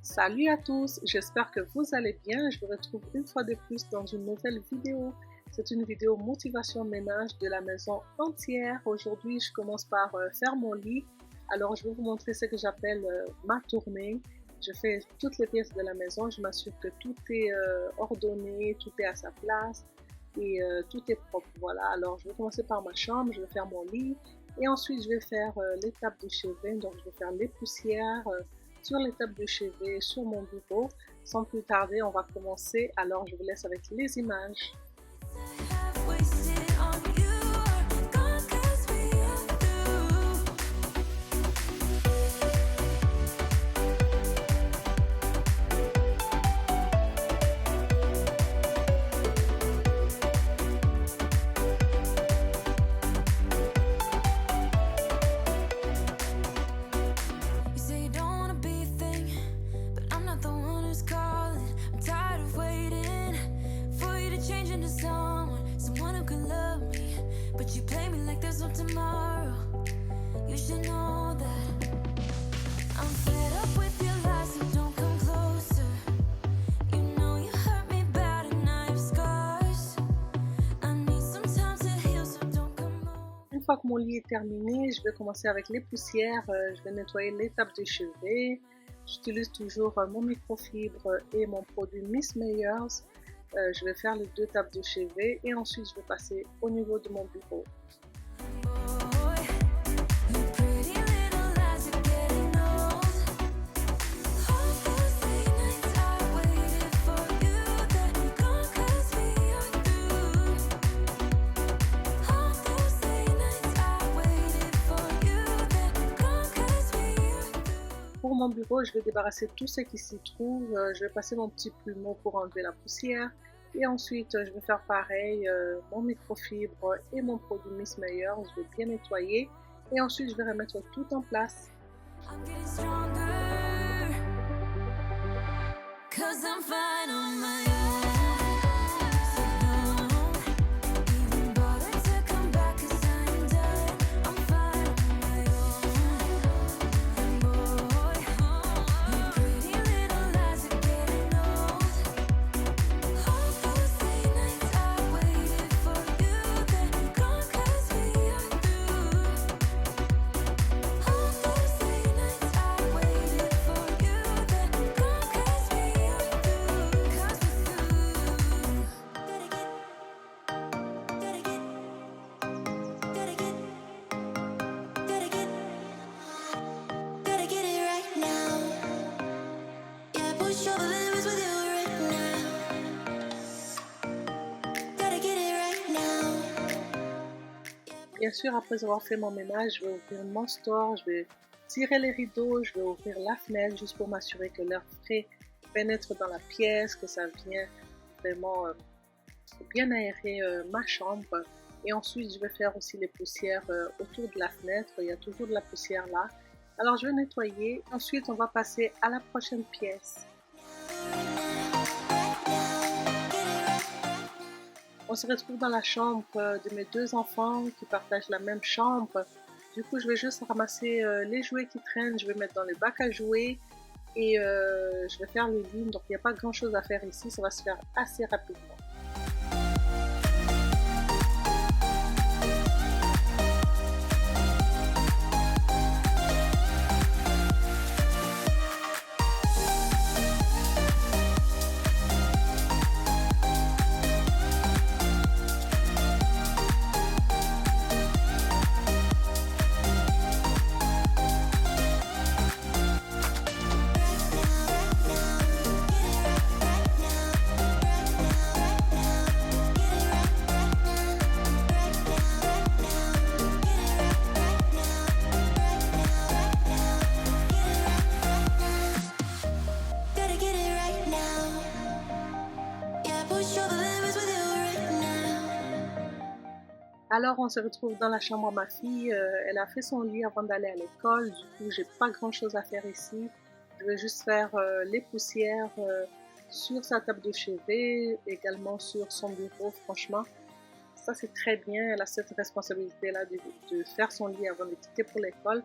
Salut à tous, j'espère que vous allez bien. Je vous retrouve une fois de plus dans une nouvelle vidéo. C'est une vidéo motivation ménage de la maison entière. Aujourd'hui, je commence par faire mon lit. Alors, je vais vous montrer ce que j'appelle ma tournée. Je fais toutes les pièces de la maison. Je m'assure que tout est ordonné, tout est à sa place et tout est propre. Voilà, alors je vais commencer par ma chambre, je vais faire mon lit et ensuite je vais faire l'étape du chevet. Donc, je vais faire les poussières sur l'étape de chevet, sur mon bureau. Sans plus tarder, on va commencer. Alors, je vous laisse avec les images. Une fois que mon lit est terminé, je vais commencer avec les poussières. Je vais nettoyer l'étape de chevet. J'utilise toujours mon microfibre et mon produit Miss Meyers. Je vais faire les deux tapes de chevet et ensuite je vais passer au niveau de mon bureau. Pour mon bureau, je vais débarrasser tout ce qui s'y trouve. Je vais passer mon petit plumeau pour enlever la poussière. Et ensuite, je vais faire pareil, mon microfibre et mon produit Miss Meyers. Je vais bien nettoyer. Et ensuite, je vais remettre tout en place. Bien sûr, après avoir fait mon ménage, je vais ouvrir mon store, je vais tirer les rideaux, je vais ouvrir la fenêtre juste pour m'assurer que l'air frais pénètre dans la pièce, que ça vient vraiment bien aérer ma chambre. Et ensuite, je vais faire aussi les poussières autour de la fenêtre. Il y a toujours de la poussière là. Alors, je vais nettoyer. Ensuite, on va passer à la prochaine pièce. On se retrouve dans la chambre de mes deux enfants qui partagent la même chambre. Du coup, je vais juste ramasser les jouets qui traînent, je vais mettre dans les bacs à jouets et je vais faire les lignes. Donc, il n'y a pas grand chose à faire ici, ça va se faire assez rapidement. Alors on se retrouve dans la chambre à ma fille, elle a fait son lit avant d'aller à l'école, du coup j'ai pas grand chose à faire ici. Je vais juste faire les poussières sur sa table de chevet, également sur son bureau. Franchement, Ça, c'est très bien. Elle a cette responsabilité-là de faire son lit avant de quitter pour l'école.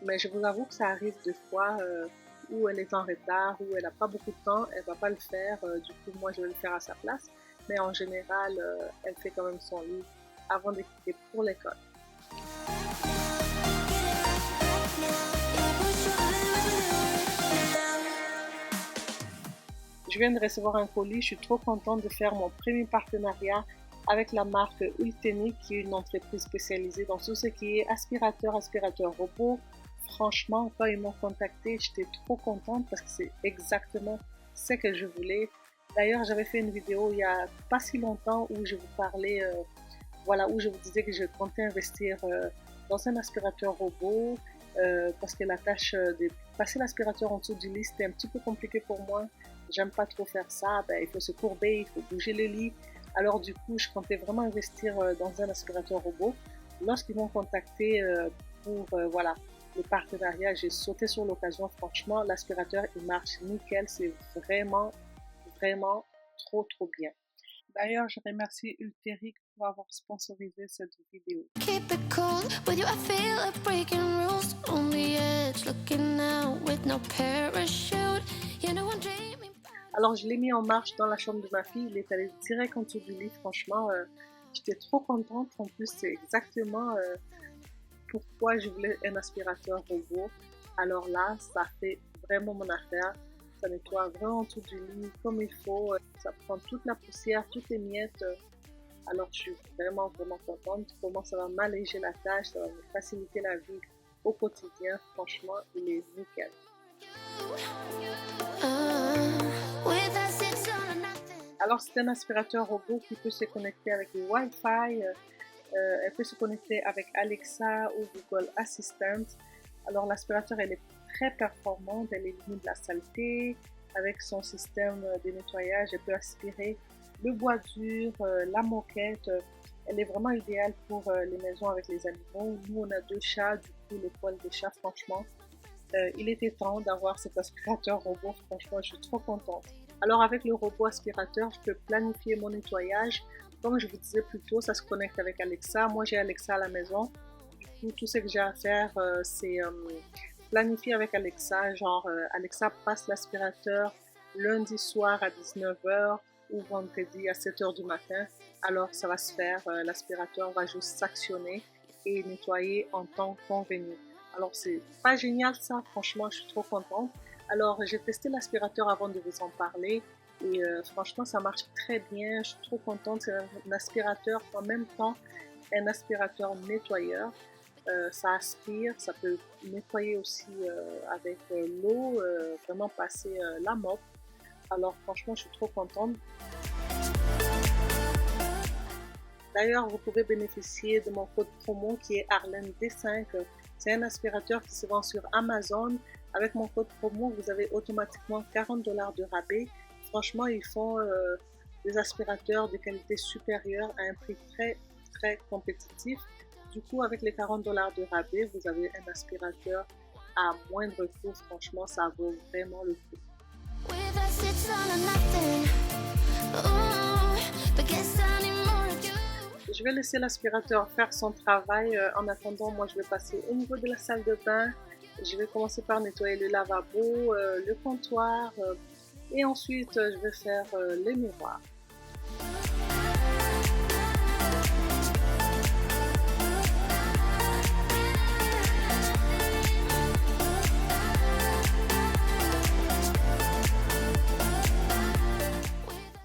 Mais je vous avoue que ça arrive des fois où elle est en retard, où elle n'a pas beaucoup de temps, elle ne va pas le faire. Du coup, moi, je vais le faire à sa place. Mais en général, elle fait quand même son lit avant de quitter pour l'école. Je viens de recevoir un colis, je suis trop contente de faire mon premier partenariat avec la marque Ulteni, qui est une entreprise spécialisée dans tout ce qui est aspirateur robot. Franchement, quand ils m'ont contacté, j'étais trop contente parce que c'est exactement ce que je voulais. D'ailleurs, j'avais fait une vidéo il n'y a pas si longtemps où je vous parlais, voilà, où je vous disais que je comptais investir dans un aspirateur robot parce que la tâche de passer l'aspirateur en dessous du lit, c'était un petit peu compliqué pour moi. J'aime pas trop faire ça, il faut se courber, il faut bouger le lit. Alors du coup, je comptais vraiment investir dans un aspirateur robot. Lorsqu'ils m'ont contacté pour voilà, le partenariat, j'ai sauté sur l'occasion. Franchement, l'aspirateur, il marche nickel. C'est vraiment, vraiment trop bien. D'ailleurs, je remercie Ulteric pour avoir sponsorisé cette vidéo. Keep it cool with you, I feel like breaking rules on the edge, looking out with no parachute. You know I'm dreaming. Alors, je l'ai mis en marche dans la chambre de ma fille. Il est allé direct en dessous du lit. Franchement, j'étais trop contente. En plus, c'est exactement pourquoi je voulais un aspirateur robot. Alors là, ça fait vraiment mon affaire. Ça nettoie vraiment en dessous du lit comme il faut. Ça prend toute la poussière, toutes les miettes. Alors, je suis vraiment contente. Comment ça va m'alléger la tâche, ça va me faciliter la vie au quotidien. Franchement, il est nickel. Alors, c'est un aspirateur robot qui peut se connecter avec le Wi-Fi. Elle peut se connecter avec Alexa ou Google Assistant. Alors, l'aspirateur, elle est très performante. Elle élimine de la saleté. Avec son système de nettoyage, elle peut aspirer le bois dur, la moquette. Elle est vraiment idéale pour les maisons avec les animaux. Nous, on a 2 chats. Du coup, le poil des chats, franchement, il était temps d'avoir cet aspirateur robot. Franchement, je suis trop contente. Alors, avec le robot aspirateur, je peux planifier mon nettoyage. Comme je vous disais plus tôt, ça se connecte avec Alexa. Moi, j'ai Alexa à la maison. Du coup, tout ce que j'ai à faire, c'est planifier avec Alexa. Genre, Alexa passe l'aspirateur lundi soir à 19h ou vendredi à 7h du matin. Alors, ça va se faire. L'aspirateur va juste s'actionner et nettoyer en temps convenu. Alors, c'est pas génial ça. Franchement, je suis trop contente. Alors, j'ai testé l'aspirateur avant de vous en parler. Et franchement, ça marche très bien. Je suis trop contente. C'est un aspirateur en même temps, un aspirateur nettoyeur. Ça aspire, ça peut nettoyer aussi avec l'eau, vraiment passer la mop. Alors franchement, je suis trop contente. D'ailleurs, vous pouvez bénéficier de mon code promo qui est ARLEND5. C'est un aspirateur qui se vend sur Amazon. Avec mon code promo, vous avez automatiquement $40 de rabais. Franchement, ils font des aspirateurs de qualité supérieure à un prix très compétitif. Du coup, avec les $40 de rabais, vous avez un aspirateur à moindre coût. Franchement, ça vaut vraiment le coup. Je vais laisser l'aspirateur faire son travail. En attendant, moi, je vais passer au niveau de la salle de bain. Je vais commencer par nettoyer le lavabo, le comptoir et ensuite, je vais faire les miroirs.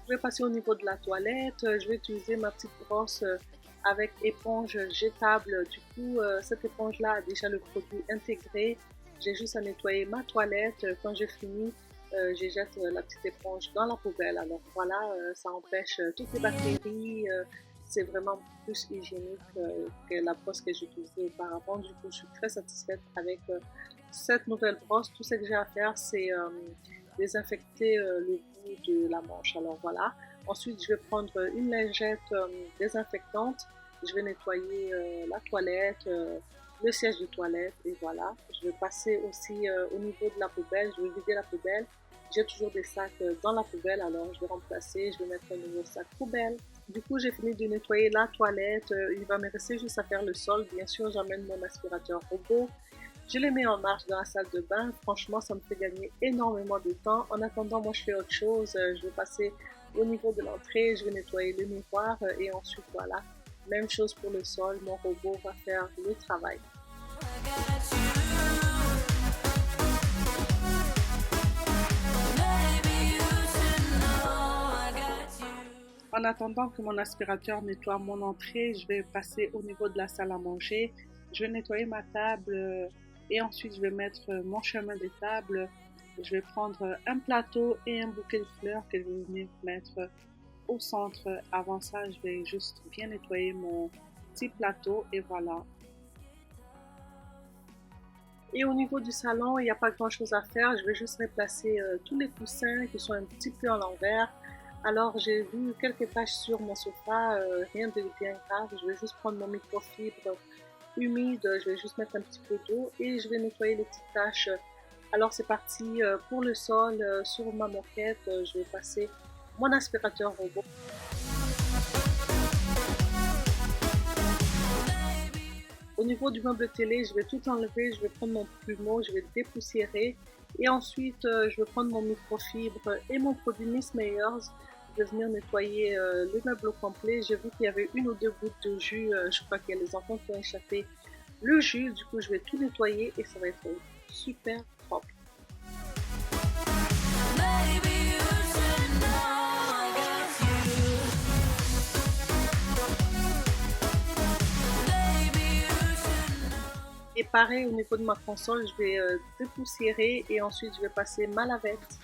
Je vais passer au niveau de la toilette. Je vais utiliser ma petite brosse avec éponge jetable. Du coup, cette éponge-là a déjà le produit intégré. J'ai juste à nettoyer ma toilette. Quand j'ai fini, je jette la petite éponge dans la poubelle. Alors voilà, ça empêche toutes les bactéries. C'est vraiment plus hygiénique que la brosse que j'utilisais auparavant. Du coup, je suis très satisfaite avec cette nouvelle brosse. Tout ce que j'ai à faire, c'est désinfecter le bout de la manche. Alors voilà. Ensuite, je vais prendre une lingette désinfectante. Je vais nettoyer la toilette, le siège de toilette et voilà. Je vais passer aussi au niveau de la poubelle. Je vais vider la poubelle. J'ai toujours des sacs dans la poubelle, alors je vais remplacer. Je vais mettre un nouveau sac poubelle. Du coup, j'ai fini de nettoyer la toilette. Il va me rester juste à faire le sol. Bien sûr, j'emmène mon aspirateur robot. Je les mets en marche dans la salle de bain. Franchement, ça me fait gagner énormément de temps. En attendant, moi, je fais autre chose. Je vais passer au niveau de l'entrée. Je vais nettoyer le miroir. Et ensuite, voilà. Même chose pour le sol. Mon robot va faire le travail. En attendant que mon aspirateur nettoie mon entrée, je vais passer au niveau de la salle à manger. Je vais nettoyer ma table et ensuite je vais mettre mon chemin de table. Je vais prendre un plateau et un bouquet de fleurs que je vais venir mettre au centre. Avant ça, je vais juste bien nettoyer mon petit plateau et voilà. Et au niveau du salon, il n'y a pas grand chose à faire. Je vais juste replacer tous les coussins qui sont un petit peu à l'envers. Alors j'ai vu quelques taches sur mon sofa, rien de bien grave. Je vais juste prendre mon microfibre humide, je vais juste mettre un petit peu d'eau et je vais nettoyer les petites taches. Alors c'est parti pour le sol, sur ma moquette, je vais passer mon aspirateur robot. Au niveau du meuble télé, je vais tout enlever, je vais prendre mon plumeau, je vais le dépoussiérer et ensuite je vais prendre mon microfibre et mon produit Miss Meyers. Je vais venir nettoyer le meuble au complet. J'ai vu qu'il y avait une ou deux gouttes de jus, je crois qu'il y a les enfants qui ont échappé le jus, du coup je vais tout nettoyer et ça va être super propre. Et pareil au niveau de ma console, je vais dépoussiérer et ensuite je vais passer ma lavette.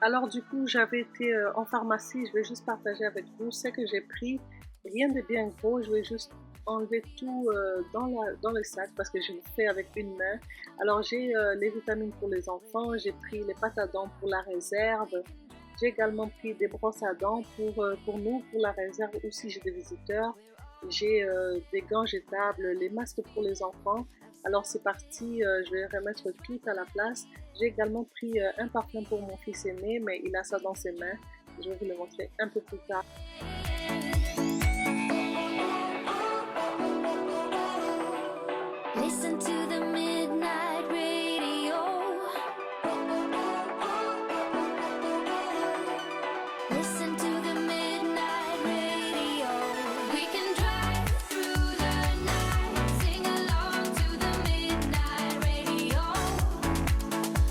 Alors du coup, j'avais été en pharmacie, je vais juste partager avec vous ce que j'ai pris. Rien de bien gros, je vais juste enlever tout dans le sac parce que je le fais avec une main. Alors j'ai les vitamines pour les enfants, j'ai pris les pâtes à dents pour la réserve. J'ai également pris des brosses à dents pour nous, pour la réserve, ou si j'ai des visiteurs. J'ai des gants jetables, les masques pour les enfants. Alors c'est parti, je vais remettre tout à la place. J'ai également pris un parfum pour mon fils aîné, mais il a ça dans ses mains. Je vais vous le montrer un peu plus tard. Listen to the midnight radio. Listen to the midnight radio. We can drive through the night, sing along to the midnight radio.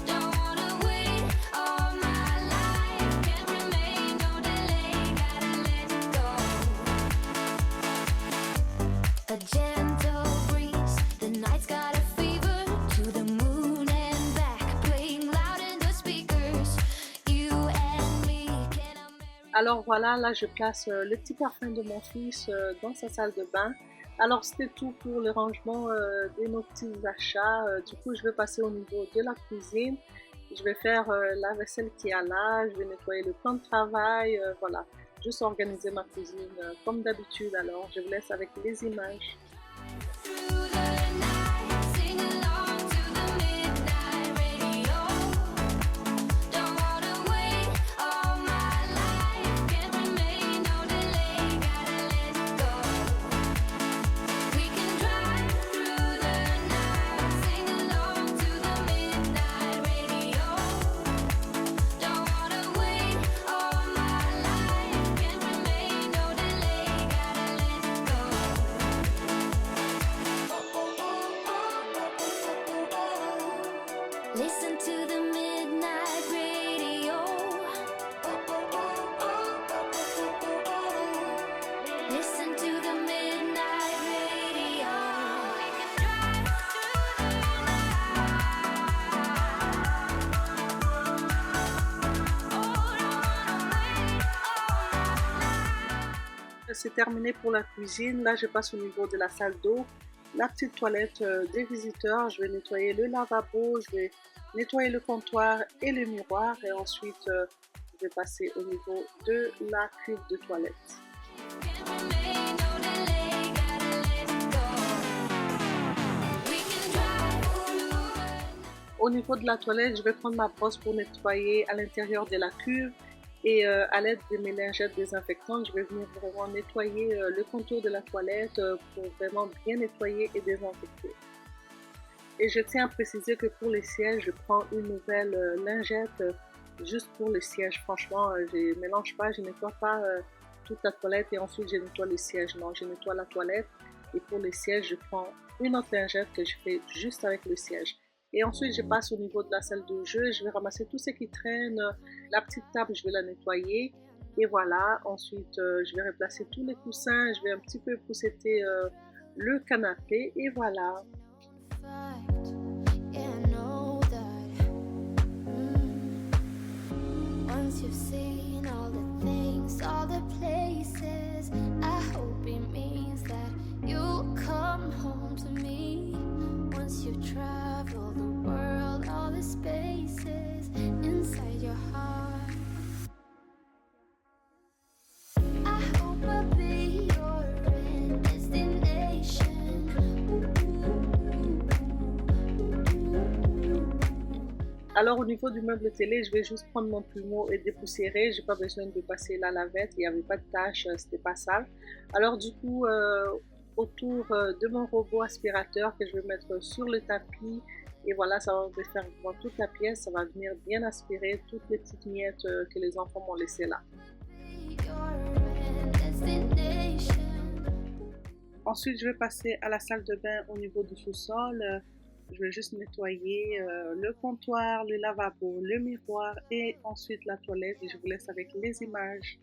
Don't wanna wait all my life, can't remain, no delay, gotta let it go. A gentle breeze, the night's got a fever, to the moon and back, playing loud in the speakers. You and me can. Alors voilà, là je place le petit parfum de mon fils dans sa salle de bain. Alors c'était tout pour le rangement de nos petits achats. Du coup je vais passer au niveau de la cuisine. Je vais faire la vaisselle qui est là, je vais nettoyer le plan de travail, voilà. Juste organiser ma cuisine comme d'habitude. Alors je vous laisse avec les images. Listen to the midnight radio. Listen to the midnight radio. We can drive through the night. C'est terminé pour la cuisine. Là, je passe au niveau de la salle d'eau. La petite toilette des visiteurs, je vais nettoyer le lavabo, je vais nettoyer le comptoir et le miroir et ensuite je vais passer au niveau de la cuve de toilette. Au niveau de la toilette, je vais prendre ma brosse pour nettoyer à l'intérieur de la cuve et à l'aide de mes lingettes désinfectantes, je vais venir vraiment nettoyer le contour de la toilette pour vraiment bien nettoyer et désinfecter. Et je tiens à préciser que pour les sièges, je prends une nouvelle lingette juste pour les sièges. Franchement, je ne mélange pas, je ne nettoie pas toute la toilette et ensuite je nettoie les sièges. Non, je nettoie la toilette et pour les sièges, je prends une autre lingette que je fais juste avec le siège. Et ensuite, je passe au niveau de la salle de jeu. Je vais ramasser tout ce qui traîne. La petite table, je vais la nettoyer. Et voilà. Ensuite, je vais replacer tous les coussins. Je vais un petit peu pousseter le canapé. Et voilà. Alors au niveau du meuble télé, je vais juste prendre mon plumeau et dépoussiérer. J'ai pas besoin de passer la lavette, il n'y avait pas de taches, c'était pas sale. Alors du coup, autour de mon robot aspirateur que je vais mettre sur le tapis, et voilà, ça va faire dans toute la pièce, ça va venir bien aspirer toutes les petites miettes que les enfants m'ont laissées là. Ensuite, je vais passer à la salle de bain au niveau du sous-sol. Je vais juste nettoyer le comptoir, le lavabo, le miroir et ensuite la toilette. Et je vous laisse avec les images.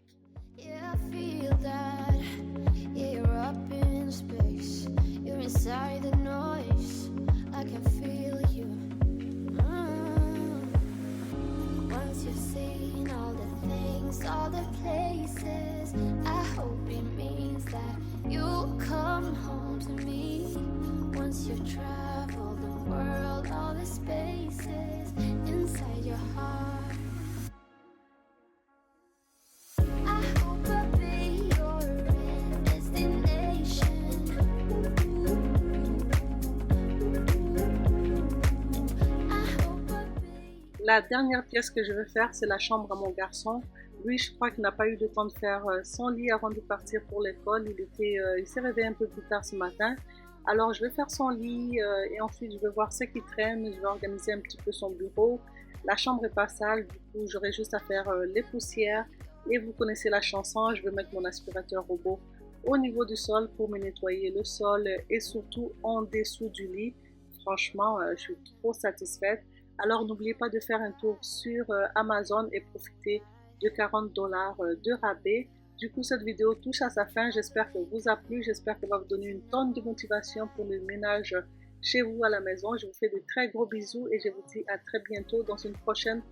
La dernière pièce que je vais faire, c'est la chambre à mon garçon. Lui, je crois qu'il n'a pas eu le temps de faire son lit avant de partir pour l'école. Il s'est réveillé un peu plus tard ce matin. Alors, je vais faire son lit et ensuite, je vais voir ce qui traîne. Je vais organiser un petit peu son bureau. La chambre est pas sale, du coup, j'aurai juste à faire les poussières. Et vous connaissez la chanson, je vais mettre mon aspirateur robot au niveau du sol pour me nettoyer le sol et surtout en dessous du lit. Franchement, je suis trop satisfaite. Alors n'oubliez pas de faire un tour sur Amazon et profiter de 40 $ de rabais. Du coup, cette vidéo touche à sa fin. J'espère qu'elle vous a plu. J'espère qu'elle va vous donner une tonne de motivation pour le ménage chez vous à la maison. Je vous fais de très gros bisous et je vous dis à très bientôt dans une prochaine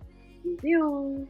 vidéo.